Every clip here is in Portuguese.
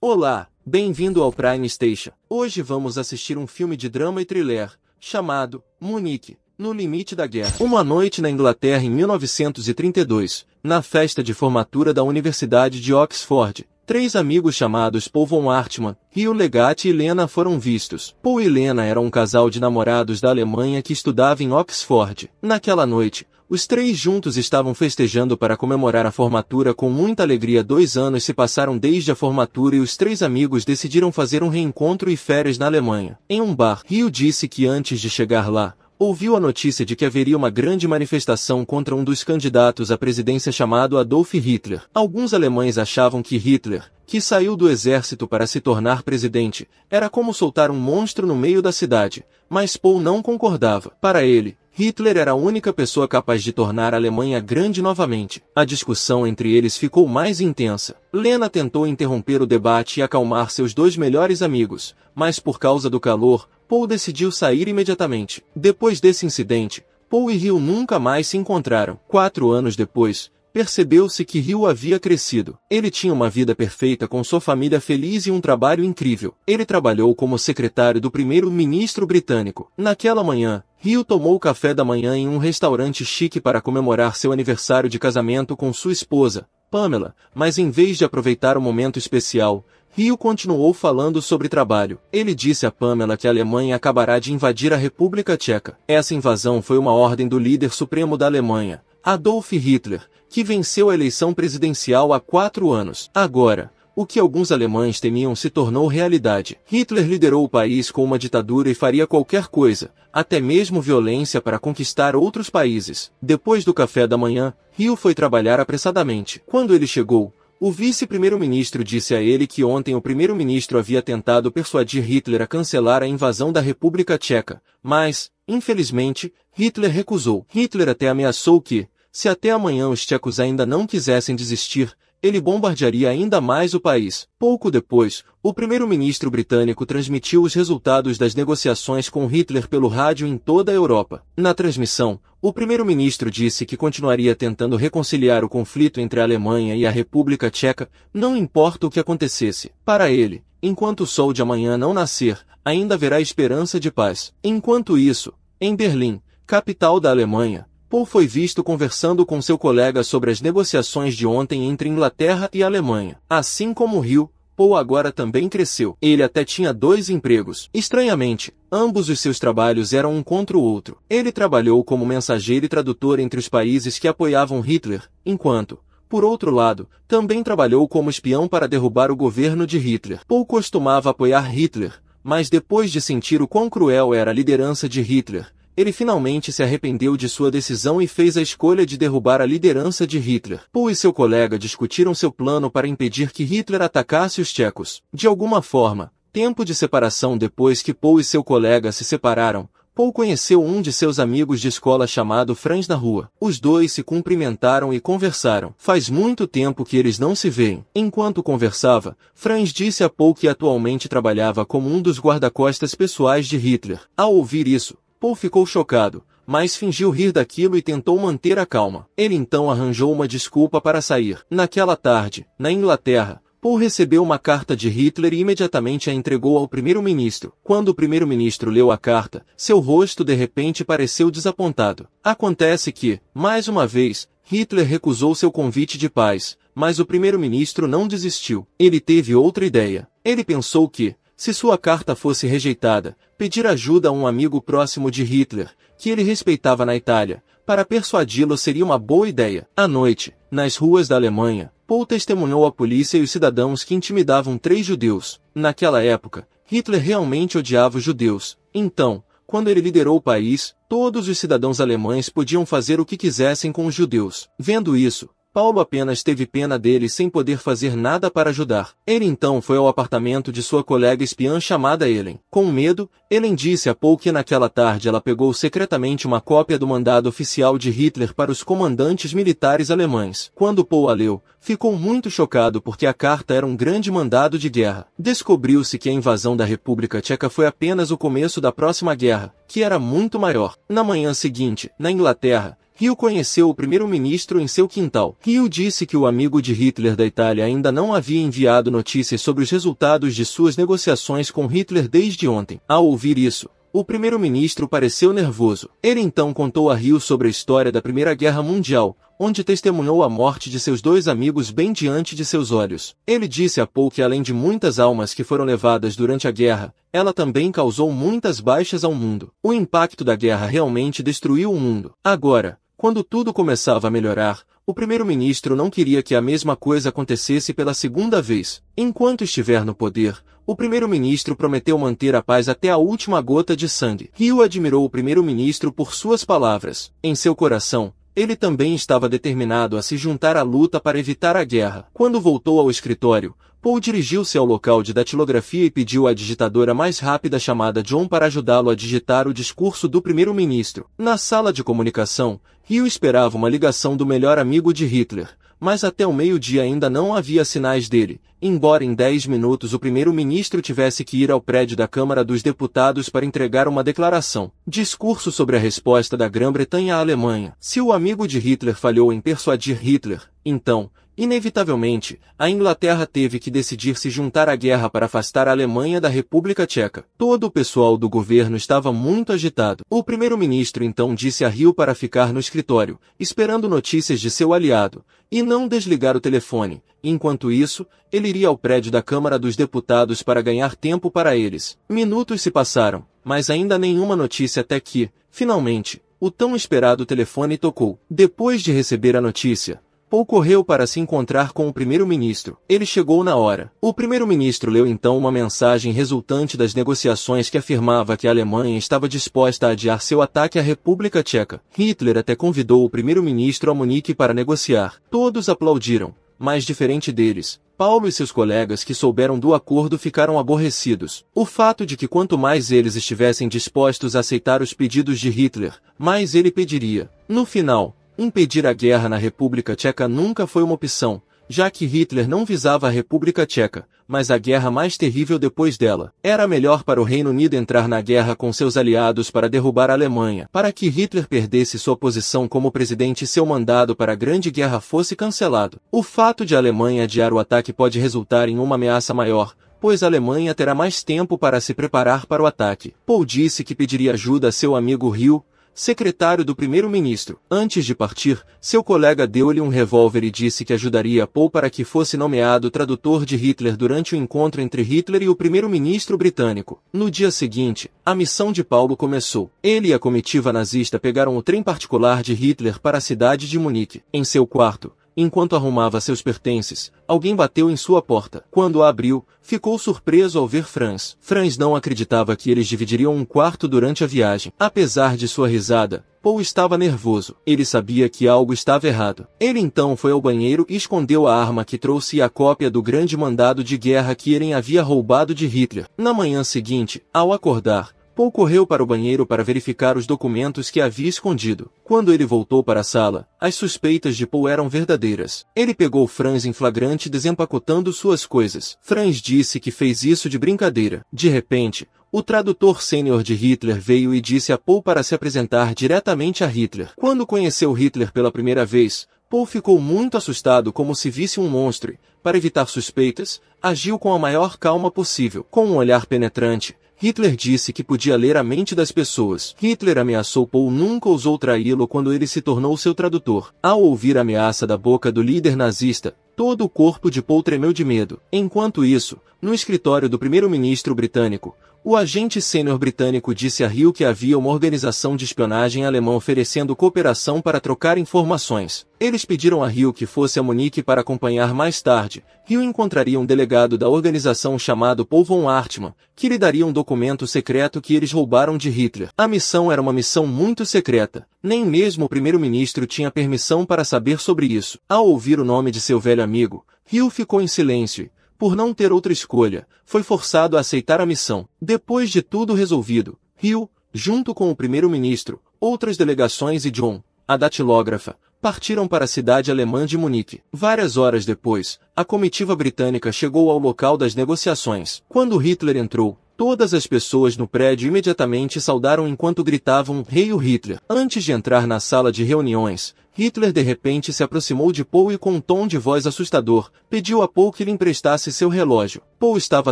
Olá, bem-vindo ao Prime Station. Hoje vamos assistir um filme de drama e thriller, chamado Munique, no limite da guerra. Uma noite na Inglaterra em 1932, na festa de formatura da Universidade de Oxford, três amigos chamados Paul von Hartmann, Hugh Legatti e Lena foram vistos. Paul e Lena eram um casal de namorados da Alemanha que estudava em Oxford. Naquela noite, os três juntos estavam festejando para comemorar a formatura com muita alegria. 2 anos se passaram desde a formatura e os três amigos decidiram fazer um reencontro e férias na Alemanha. Em um bar, Hugh disse que antes de chegar lá, ouviu a notícia de que haveria uma grande manifestação contra um dos candidatos à presidência chamado Adolf Hitler. Alguns alemães achavam que Hitler, que saiu do exército para se tornar presidente, era como soltar um monstro no meio da cidade, mas Paul não concordava. Para ele, Hitler era a única pessoa capaz de tornar a Alemanha grande novamente. A discussão entre eles ficou mais intensa. Lena tentou interromper o debate e acalmar seus dois melhores amigos, mas por causa do calor, Paul decidiu sair imediatamente. Depois desse incidente, Paul e Hugh nunca mais se encontraram. 4 anos depois, percebeu-se que Hugh havia crescido. Ele tinha uma vida perfeita com sua família feliz e um trabalho incrível. Ele trabalhou como secretário do primeiro-ministro britânico. Naquela manhã, Hugh tomou o café da manhã em um restaurante chique para comemorar seu aniversário de casamento com sua esposa, Pamela, mas em vez de aproveitar o momento especial, Hugh continuou falando sobre trabalho. Ele disse a Pamela que a Alemanha acabará de invadir a República Tcheca. Essa invasão foi uma ordem do líder supremo da Alemanha, Adolf Hitler, que venceu a eleição presidencial há 4 anos. Agora, o que alguns alemães temiam se tornou realidade. Hitler liderou o país com uma ditadura e faria qualquer coisa, até mesmo violência para conquistar outros países. Depois do café da manhã, Hugh foi trabalhar apressadamente. Quando ele chegou, o vice-primeiro-ministro disse a ele que ontem o primeiro-ministro havia tentado persuadir Hitler a cancelar a invasão da República Tcheca, mas, infelizmente, Hitler recusou. Hitler até ameaçou que, se até amanhã os tchecos ainda não quisessem desistir, ele bombardearia ainda mais o país. Pouco depois, o primeiro-ministro britânico transmitiu os resultados das negociações com Hitler pelo rádio em toda a Europa. Na transmissão, o primeiro-ministro disse que continuaria tentando reconciliar o conflito entre a Alemanha e a República Tcheca, não importa o que acontecesse. Para ele, enquanto o sol de amanhã não nascer, ainda haverá esperança de paz. Enquanto isso, em Berlim, capital da Alemanha, Paul foi visto conversando com seu colega sobre as negociações de ontem entre Inglaterra e Alemanha. Assim como Hugh, Paul agora também cresceu. Ele até tinha 2 empregos. Estranhamente, ambos os seus trabalhos eram um contra o outro. Ele trabalhou como mensageiro e tradutor entre os países que apoiavam Hitler, enquanto, por outro lado, também trabalhou como espião para derrubar o governo de Hitler. Paul costumava apoiar Hitler, mas depois de sentir o quão cruel era a liderança de Hitler, ele finalmente se arrependeu de sua decisão e fez a escolha de derrubar a liderança de Hitler. Paul e seu colega discutiram seu plano para impedir que Hitler atacasse os tchecos. De alguma forma, tempo de separação depois que Paul e seu colega se separaram, Paul conheceu um de seus amigos de escola chamado Franz na rua. Os dois se cumprimentaram e conversaram. Faz muito tempo que eles não se veem. Enquanto conversava, Franz disse a Paul que atualmente trabalhava como um dos guarda-costas pessoais de Hitler. Ao ouvir isso, Paul ficou chocado, mas fingiu rir daquilo e tentou manter a calma. Ele então arranjou uma desculpa para sair. Naquela tarde, na Inglaterra, Paul recebeu uma carta de Hitler e imediatamente a entregou ao primeiro-ministro. Quando o primeiro-ministro leu a carta, seu rosto de repente pareceu desapontado. Acontece que, mais uma vez, Hitler recusou seu convite de paz, mas o primeiro-ministro não desistiu. Ele teve outra ideia. Ele pensou que, se sua carta fosse rejeitada, pedir ajuda a um amigo próximo de Hitler, que ele respeitava na Itália, para persuadi-lo seria uma boa ideia. À noite, nas ruas da Alemanha, Paul testemunhou à polícia e os cidadãos que intimidavam 3 judeus. Naquela época, Hitler realmente odiava os judeus. Então, quando ele liderou o país, todos os cidadãos alemães podiam fazer o que quisessem com os judeus. Vendo isso, Paulo apenas teve pena dele sem poder fazer nada para ajudar. Ele então foi ao apartamento de sua colega espiã chamada Ellen. Com medo, Ellen disse a Paul que naquela tarde ela pegou secretamente uma cópia do mandado oficial de Hitler para os comandantes militares alemães. Quando Paul a leu, ficou muito chocado porque a carta era um grande mandado de guerra. Descobriu-se que a invasão da República Tcheca foi apenas o começo da próxima guerra, que era muito maior. Na manhã seguinte, na Inglaterra, Hill conheceu o primeiro-ministro em seu quintal. Hill disse que o amigo de Hitler da Itália ainda não havia enviado notícias sobre os resultados de suas negociações com Hitler desde ontem. Ao ouvir isso, o primeiro-ministro pareceu nervoso. Ele então contou a Hill sobre a história da Primeira Guerra Mundial, onde testemunhou a morte de seus dois amigos bem diante de seus olhos. Ele disse a Paul que além de muitas almas que foram levadas durante a guerra, ela também causou muitas baixas ao mundo. O impacto da guerra realmente destruiu o mundo. Agora, quando tudo começava a melhorar, o primeiro-ministro não queria que a mesma coisa acontecesse pela segunda vez. Enquanto estiver no poder, o primeiro-ministro prometeu manter a paz até a última gota de sangue. Hill admirou o primeiro-ministro por suas palavras. Em seu coração, ele também estava determinado a se juntar à luta para evitar a guerra. Quando voltou ao escritório, Paul dirigiu-se ao local de datilografia e pediu à digitadora mais rápida chamada John para ajudá-lo a digitar o discurso do primeiro-ministro. Na sala de comunicação, Hill esperava uma ligação do melhor amigo de Hitler, mas até o meio-dia ainda não havia sinais dele, embora em 10 minutos o primeiro-ministro tivesse que ir ao prédio da Câmara dos Deputados para entregar uma declaração. Discurso sobre a resposta da Grã-Bretanha à Alemanha. Se o amigo de Hitler falhou em persuadir Hitler, então, inevitavelmente, a Inglaterra teve que decidir se juntar à guerra para afastar a Alemanha da República Tcheca. Todo o pessoal do governo estava muito agitado. O primeiro-ministro então disse a Hill para ficar no escritório, esperando notícias de seu aliado, e não desligar o telefone. Enquanto isso, ele iria ao prédio da Câmara dos Deputados para ganhar tempo para eles. Minutos se passaram, mas ainda nenhuma notícia até que, finalmente, o tão esperado telefone tocou. Depois de receber a notícia, Paul correu para se encontrar com o primeiro-ministro. Ele chegou na hora. O primeiro-ministro leu então uma mensagem resultante das negociações que afirmava que a Alemanha estava disposta a adiar seu ataque à República Tcheca. Hitler até convidou o primeiro-ministro a Munique para negociar. Todos aplaudiram, mas diferente deles, Paulo e seus colegas que souberam do acordo ficaram aborrecidos. O fato de que quanto mais eles estivessem dispostos a aceitar os pedidos de Hitler, mais ele pediria. No final, impedir a guerra na República Tcheca nunca foi uma opção, já que Hitler não visava a República Tcheca, mas a guerra mais terrível depois dela. Era melhor para o Reino Unido entrar na guerra com seus aliados para derrubar a Alemanha, para que Hitler perdesse sua posição como presidente e seu mandado para a Grande Guerra fosse cancelado. O fato de a Alemanha adiar o ataque pode resultar em uma ameaça maior, pois a Alemanha terá mais tempo para se preparar para o ataque. Paul disse que pediria ajuda a seu amigo Hill, secretário do primeiro-ministro. Antes de partir, seu colega deu-lhe um revólver e disse que ajudaria Paul para que fosse nomeado tradutor de Hitler durante o encontro entre Hitler e o primeiro-ministro britânico. No dia seguinte, a missão de Paulo começou. Ele e a comitiva nazista pegaram o trem particular de Hitler para a cidade de Munique. Em seu quarto, enquanto arrumava seus pertences, alguém bateu em sua porta. Quando a abriu, ficou surpreso ao ver Franz. Franz não acreditava que eles dividiriam um quarto durante a viagem. Apesar de sua risada, Paul estava nervoso. Ele sabia que algo estava errado. Ele então foi ao banheiro e escondeu a arma que trouxe e a cópia do grande mandado de guerra que Eren havia roubado de Hitler. Na manhã seguinte, ao acordar, Paul correu para o banheiro para verificar os documentos que havia escondido. Quando ele voltou para a sala, as suspeitas de Paul eram verdadeiras. Ele pegou Franz em flagrante desempacotando suas coisas. Franz disse que fez isso de brincadeira. De repente, o tradutor sênior de Hitler veio e disse a Paul para se apresentar diretamente a Hitler. Quando conheceu Hitler pela primeira vez, Paul ficou muito assustado como se visse um monstro e, para evitar suspeitas, agiu com a maior calma possível. Com um olhar penetrante, Hitler disse que podia ler a mente das pessoas. Hitler ameaçou Paul nunca ousou traí-lo quando ele se tornou seu tradutor. Ao ouvir a ameaça da boca do líder nazista, todo o corpo de Paul tremeu de medo. Enquanto isso, no escritório do primeiro-ministro britânico, o agente sênior britânico disse a Hill que havia uma organização de espionagem alemã oferecendo cooperação para trocar informações. Eles pediram a Hill que fosse a Munique para acompanhar mais tarde. Hill encontraria um delegado da organização chamado Paul von Hartmann, que lhe daria um documento secreto que eles roubaram de Hitler. A missão era uma missão muito secreta. Nem mesmo o primeiro-ministro tinha permissão para saber sobre isso. Ao ouvir o nome de seu velho amigo, Hill ficou em silêncio e, por não ter outra escolha, foi forçado a aceitar a missão. Depois de tudo resolvido, Hill, junto com o primeiro-ministro, outras delegações e John, a datilógrafa, partiram para a cidade alemã de Munique. Várias horas depois, a comitiva britânica chegou ao local das negociações. Quando Hitler entrou, Todas as pessoas no prédio imediatamente saudaram enquanto gritavam "Heil Hitler". Antes de entrar na sala de reuniões, Hitler de repente se aproximou de Paul e com um tom de voz assustador, pediu a Paul que lhe emprestasse seu relógio. Paul estava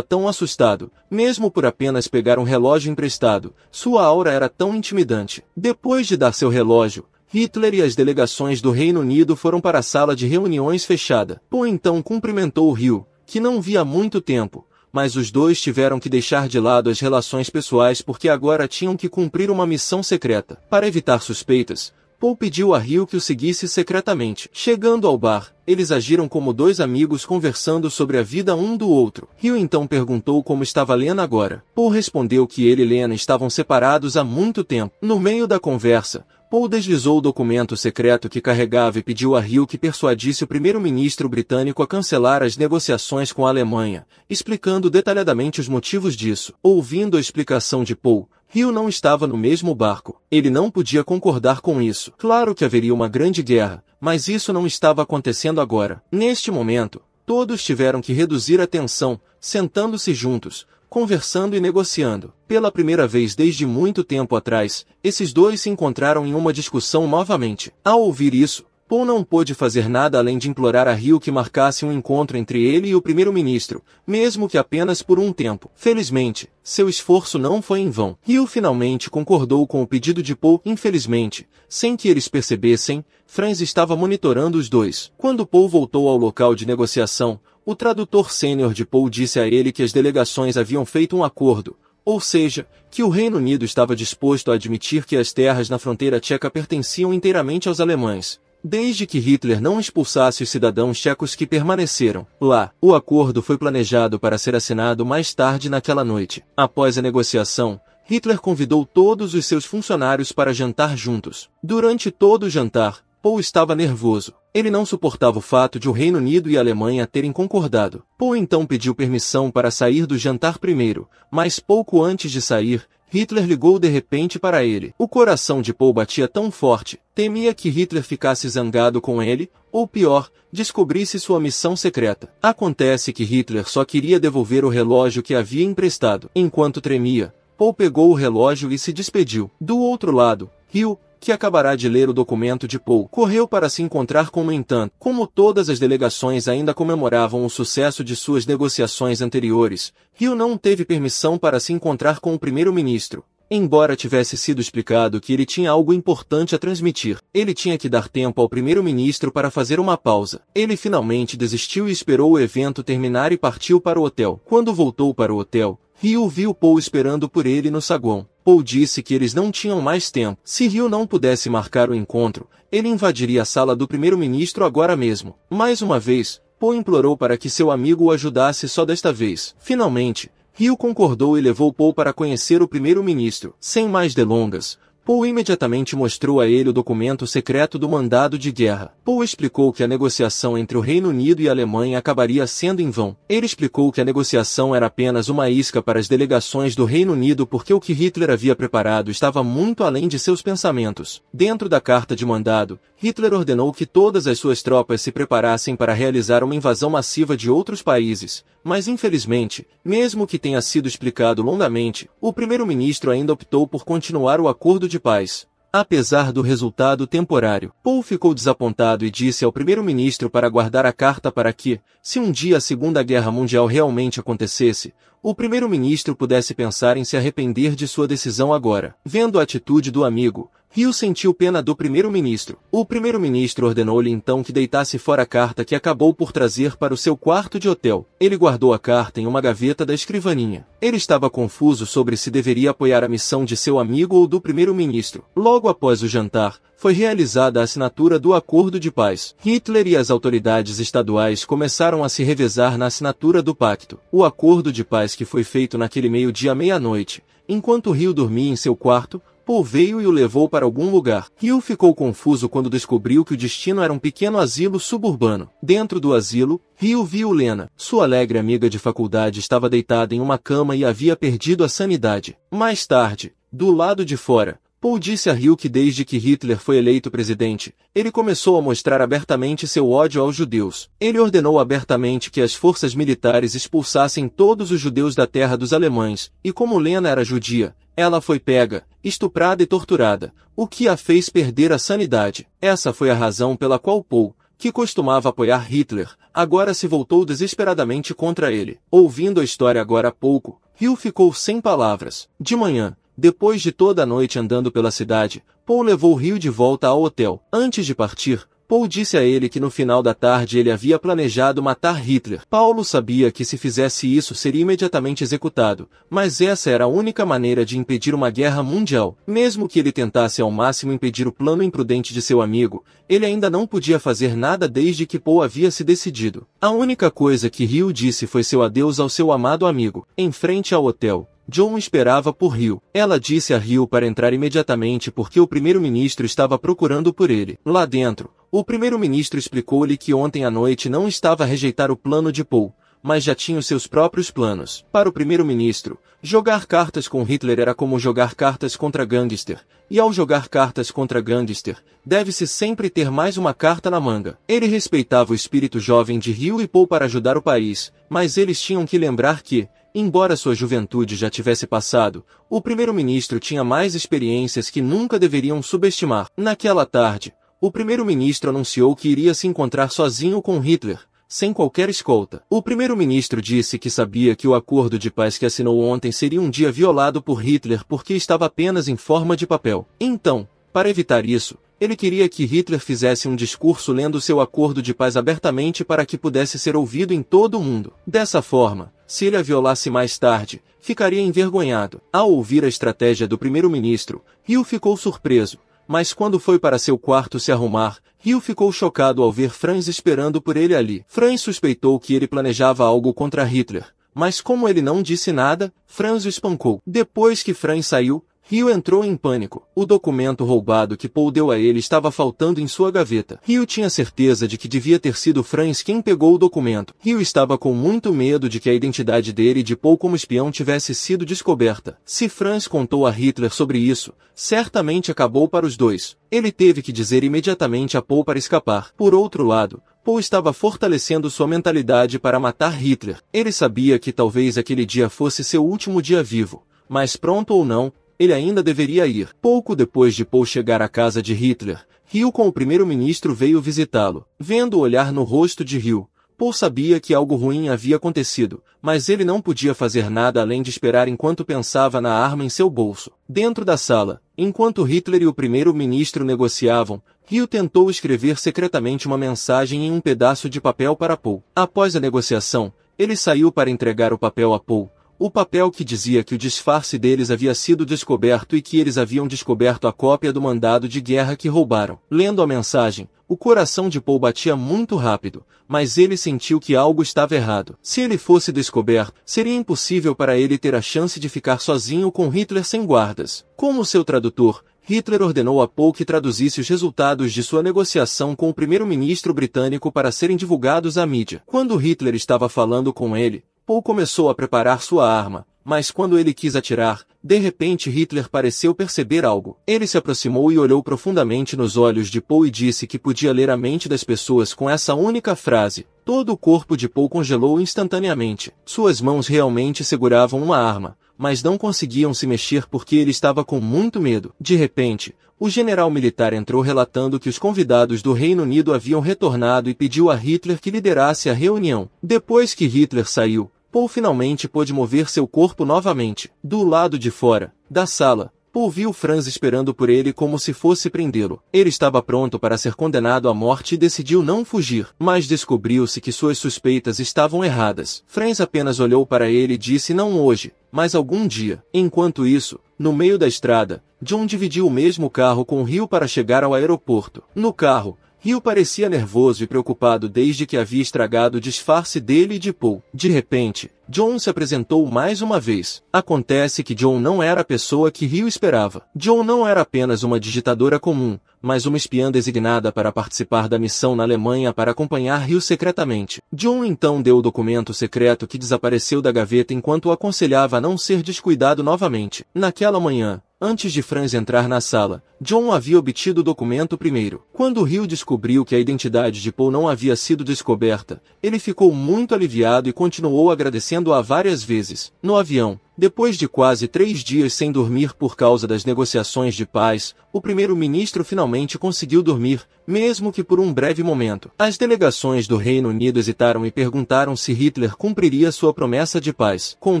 tão assustado, mesmo por apenas pegar um relógio emprestado, sua aura era tão intimidante. Depois de dar seu relógio, Hitler e as delegações do Reino Unido foram para a sala de reuniões fechada. Paul então cumprimentou Hill, que não via há muito tempo, mas os dois tiveram que deixar de lado as relações pessoais porque agora tinham que cumprir uma missão secreta. Para evitar suspeitas, Paul pediu a Hill que o seguisse secretamente. Chegando ao bar, eles agiram como dois amigos conversando sobre a vida um do outro. Hill então perguntou como estava Lena agora. Paul respondeu que ele e Lena estavam separados há muito tempo. No meio da conversa, Paul deslizou o documento secreto que carregava e pediu a Hill que persuadisse o primeiro-ministro britânico a cancelar as negociações com a Alemanha, explicando detalhadamente os motivos disso. Ouvindo a explicação de Paul, Hill não estava no mesmo barco. Ele não podia concordar com isso. Claro que haveria uma grande guerra, mas isso não estava acontecendo agora. Neste momento, todos tiveram que reduzir a tensão, sentando-se juntos, conversando e negociando. Pela primeira vez desde muito tempo atrás, esses dois se encontraram em uma discussão novamente. Ao ouvir isso, Paul não pôde fazer nada além de implorar a Hill que marcasse um encontro entre ele e o primeiro-ministro, mesmo que apenas por um tempo. Felizmente, seu esforço não foi em vão. Hill finalmente concordou com o pedido de Paul. Infelizmente, sem que eles percebessem, Franz estava monitorando os dois. Quando Paul voltou ao local de negociação, o tradutor sênior de Paul disse a ele que as delegações haviam feito um acordo, ou seja, que o Reino Unido estava disposto a admitir que as terras na fronteira tcheca pertenciam inteiramente aos alemães, desde que Hitler não expulsasse os cidadãos tchecos que permaneceram lá. O acordo foi planejado para ser assinado mais tarde naquela noite. Após a negociação, Hitler convidou todos os seus funcionários para jantar juntos. Durante todo o jantar, Paul estava nervoso. Ele não suportava o fato de o Reino Unido e a Alemanha terem concordado. Paul então pediu permissão para sair do jantar primeiro, mas pouco antes de sair, Hitler ligou de repente para ele. O coração de Paul batia tão forte, temia que Hitler ficasse zangado com ele, ou pior, descobrisse sua missão secreta. Acontece que Hitler só queria devolver o relógio que havia emprestado. Enquanto tremia, Paul pegou o relógio e se despediu. Do outro lado, Hill, que acabará de ler o documento de Paul, correu para se encontrar com Mentan. Como todas as delegações ainda comemoravam o sucesso de suas negociações anteriores, Hill não teve permissão para se encontrar com o primeiro-ministro. Embora tivesse sido explicado que ele tinha algo importante a transmitir, ele tinha que dar tempo ao primeiro-ministro para fazer uma pausa. Ele finalmente desistiu e esperou o evento terminar e partiu para o hotel. Quando voltou para o hotel, Hill viu Paul esperando por ele no saguão. Paul disse que eles não tinham mais tempo. Se Hill não pudesse marcar o encontro, ele invadiria a sala do primeiro-ministro agora mesmo. Mais uma vez, Paul implorou para que seu amigo o ajudasse só desta vez. Finalmente, Hill concordou e levou Paul para conhecer o primeiro-ministro. Sem mais delongas, Paul imediatamente mostrou a ele o documento secreto do mandado de guerra. Paul explicou que a negociação entre o Reino Unido e a Alemanha acabaria sendo em vão. Ele explicou que a negociação era apenas uma isca para as delegações do Reino Unido porque o que Hitler havia preparado estava muito além de seus pensamentos. Dentro da carta de mandado, Hitler ordenou que todas as suas tropas se preparassem para realizar uma invasão massiva de outros países, mas infelizmente, mesmo que tenha sido explicado longamente, o primeiro-ministro ainda optou por continuar o acordo de paz. Apesar do resultado temporário, Paul ficou desapontado e disse ao primeiro-ministro para guardar a carta para que, se um dia a Segunda Guerra Mundial realmente acontecesse, o primeiro-ministro pudesse pensar em se arrepender de sua decisão agora. Vendo a atitude do amigo, Hill sentiu pena do primeiro-ministro. O primeiro-ministro ordenou-lhe então que deitasse fora a carta que acabou por trazer para o seu quarto de hotel. Ele guardou a carta em uma gaveta da escrivaninha. Ele estava confuso sobre se deveria apoiar a missão de seu amigo ou do primeiro-ministro. Logo após o jantar, foi realizada a assinatura do acordo de paz. Hitler e as autoridades estaduais começaram a se revezar na assinatura do pacto. O acordo de paz que foi feito naquele meio-dia à meia-noite, enquanto Hill dormia em seu quarto, Paul veio e o levou para algum lugar. Hill ficou confuso quando descobriu que o destino era um pequeno asilo suburbano. Dentro do asilo, Hill viu Lena. Sua alegre amiga de faculdade estava deitada em uma cama e havia perdido a sanidade. Mais tarde, do lado de fora, Paul disse a Hill que desde que Hitler foi eleito presidente, ele começou a mostrar abertamente seu ódio aos judeus. Ele ordenou abertamente que as forças militares expulsassem todos os judeus da terra dos alemães, e como Lena era judia, ela foi pega, estuprada e torturada, o que a fez perder a sanidade. Essa foi a razão pela qual Paul, que costumava apoiar Hitler, agora se voltou desesperadamente contra ele. Ouvindo a história agora há pouco, Hill ficou sem palavras. De manhã, depois de toda a noite andando pela cidade, Paul levou Hill de volta ao hotel. Antes de partir, Paul disse a ele que no final da tarde ele havia planejado matar Hitler. Paulo sabia que se fizesse isso seria imediatamente executado, mas essa era a única maneira de impedir uma guerra mundial. Mesmo que ele tentasse ao máximo impedir o plano imprudente de seu amigo, ele ainda não podia fazer nada desde que Paul havia se decidido. A única coisa que Hill disse foi seu adeus ao seu amado amigo. Em frente ao hotel, John esperava por Hill. Ela disse a Hill para entrar imediatamente porque o primeiro-ministro estava procurando por ele. Lá dentro, o primeiro-ministro explicou-lhe que ontem à noite não estava a rejeitar o plano de Paul, mas já tinha os seus próprios planos. Para o primeiro-ministro, jogar cartas com Hitler era como jogar cartas contra gangster, e ao jogar cartas contra gangster, deve-se sempre ter mais uma carta na manga. Ele respeitava o espírito jovem de Hill e Paul para ajudar o país, mas eles tinham que lembrar que, embora sua juventude já tivesse passado, o primeiro-ministro tinha mais experiências que nunca deveriam subestimar. Naquela tarde, o primeiro-ministro anunciou que iria se encontrar sozinho com Hitler, sem qualquer escolta. O primeiro-ministro disse que sabia que o acordo de paz que assinou ontem seria um dia violado por Hitler porque estava apenas em forma de papel. Então, para evitar isso, ele queria que Hitler fizesse um discurso lendo seu acordo de paz abertamente para que pudesse ser ouvido em todo o mundo. Dessa forma, se ele a violasse mais tarde, ficaria envergonhado. Ao ouvir a estratégia do primeiro-ministro, Hill ficou surpreso, mas quando foi para seu quarto se arrumar, Hill ficou chocado ao ver Franz esperando por ele ali. Franz suspeitou que ele planejava algo contra Hitler, mas como ele não disse nada, Franz o espancou. Depois que Franz saiu, Hill entrou em pânico. O documento roubado que Paul deu a ele estava faltando em sua gaveta. Hill tinha certeza de que devia ter sido Franz quem pegou o documento. Hill estava com muito medo de que a identidade dele e de Paul como espião tivesse sido descoberta. Se Franz contou a Hitler sobre isso, certamente acabou para os dois. Ele teve que dizer imediatamente a Paul para escapar. Por outro lado, Paul estava fortalecendo sua mentalidade para matar Hitler. Ele sabia que talvez aquele dia fosse seu último dia vivo, mas pronto ou não, ele ainda deveria ir. Pouco depois de Paul chegar à casa de Hitler, Hill com o primeiro-ministro veio visitá-lo. Vendo o olhar no rosto de Hill, Paul sabia que algo ruim havia acontecido, mas ele não podia fazer nada além de esperar enquanto pensava na arma em seu bolso. Dentro da sala, enquanto Hitler e o primeiro-ministro negociavam, Hill tentou escrever secretamente uma mensagem em um pedaço de papel para Paul. Após a negociação, ele saiu para entregar o papel a Paul. O papel que dizia que o disfarce deles havia sido descoberto e que eles haviam descoberto a cópia do mandado de guerra que roubaram. Lendo a mensagem, o coração de Paul batia muito rápido, mas ele sentiu que algo estava errado. Se ele fosse descoberto, seria impossível para ele ter a chance de ficar sozinho com Hitler sem guardas. Como seu tradutor, Hitler ordenou a Paul que traduzisse os resultados de sua negociação com o primeiro-ministro britânico para serem divulgados à mídia. Quando Hitler estava falando com ele, Paul começou a preparar sua arma, mas quando ele quis atirar, de repente Hitler pareceu perceber algo. Ele se aproximou e olhou profundamente nos olhos de Paul e disse que podia ler a mente das pessoas com essa única frase. Todo o corpo de Paul congelou instantaneamente. Suas mãos realmente seguravam uma arma, mas não conseguiam se mexer porque ele estava com muito medo. De repente, o general militar entrou relatando que os convidados do Reino Unido haviam retornado e pediu a Hitler que liderasse a reunião. Depois que Hitler saiu, Paul finalmente pôde mover seu corpo novamente. Do lado de fora da sala, Paul viu Franz esperando por ele como se fosse prendê-lo. Ele estava pronto para ser condenado à morte e decidiu não fugir, mas descobriu-se que suas suspeitas estavam erradas. Franz apenas olhou para ele e disse não hoje, mas algum dia. Enquanto isso, no meio da estrada, John dividiu o mesmo carro com Hill para chegar ao aeroporto. No carro, Hill parecia nervoso e preocupado desde que havia estragado o disfarce dele e de Paul. De repente, John se apresentou mais uma vez. Acontece que John não era a pessoa que Hill esperava. John não era apenas uma digitadora comum, mas uma espiã designada para participar da missão na Alemanha para acompanhar Hill secretamente. John então deu o documento secreto que desapareceu da gaveta enquanto o aconselhava a não ser descuidado novamente. Naquela manhã, Antes de Franz entrar na sala, John havia obtido o documento primeiro. Quando Hill descobriu que a identidade de Paul não havia sido descoberta, ele ficou muito aliviado e continuou agradecendo-a várias vezes. No avião, depois de quase 3 dias sem dormir por causa das negociações de paz, o primeiro-ministro finalmente conseguiu dormir, mesmo que por um breve momento. As delegações do Reino Unido hesitaram e perguntaram se Hitler cumpriria sua promessa de paz. Com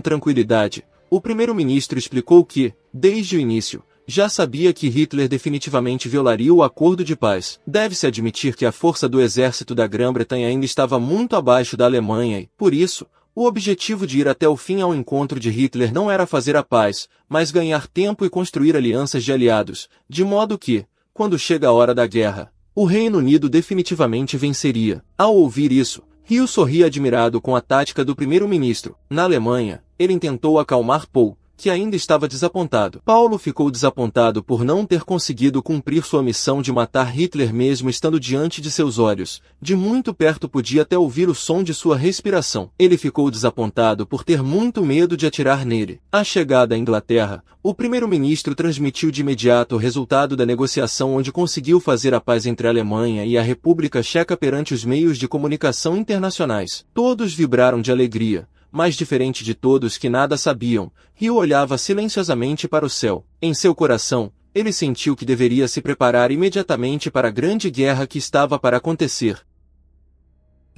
tranquilidade, o primeiro-ministro explicou que, desde o início, já sabia que Hitler definitivamente violaria o acordo de paz. Deve-se admitir que a força do exército da Grã-Bretanha ainda estava muito abaixo da Alemanha e, por isso, o objetivo de ir até o fim ao encontro de Hitler não era fazer a paz, mas ganhar tempo e construir alianças de aliados, de modo que, quando chega a hora da guerra, o Reino Unido definitivamente venceria. Ao ouvir isso, Hill sorria admirado com a tática do primeiro-ministro. Na Alemanha, ele tentou acalmar Paul, que ainda estava desapontado. Paulo ficou desapontado por não ter conseguido cumprir sua missão de matar Hitler mesmo estando diante de seus olhos. De muito perto podia até ouvir o som de sua respiração. Ele ficou desapontado por ter muito medo de atirar nele. À chegada à Inglaterra, o primeiro-ministro transmitiu de imediato o resultado da negociação onde conseguiu fazer a paz entre a Alemanha e a República Checa perante os meios de comunicação internacionais. Todos vibraram de alegria. Mas diferente de todos que nada sabiam, Hill olhava silenciosamente para o céu. Em seu coração, ele sentiu que deveria se preparar imediatamente para a grande guerra que estava para acontecer.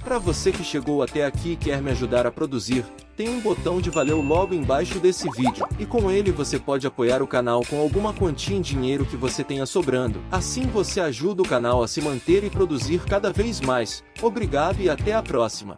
Para você que chegou até aqui e quer me ajudar a produzir, tem um botão de valeu logo embaixo desse vídeo, e com ele você pode apoiar o canal com alguma quantia em dinheiro que você tenha sobrando. Assim você ajuda o canal a se manter e produzir cada vez mais. Obrigado e até a próxima.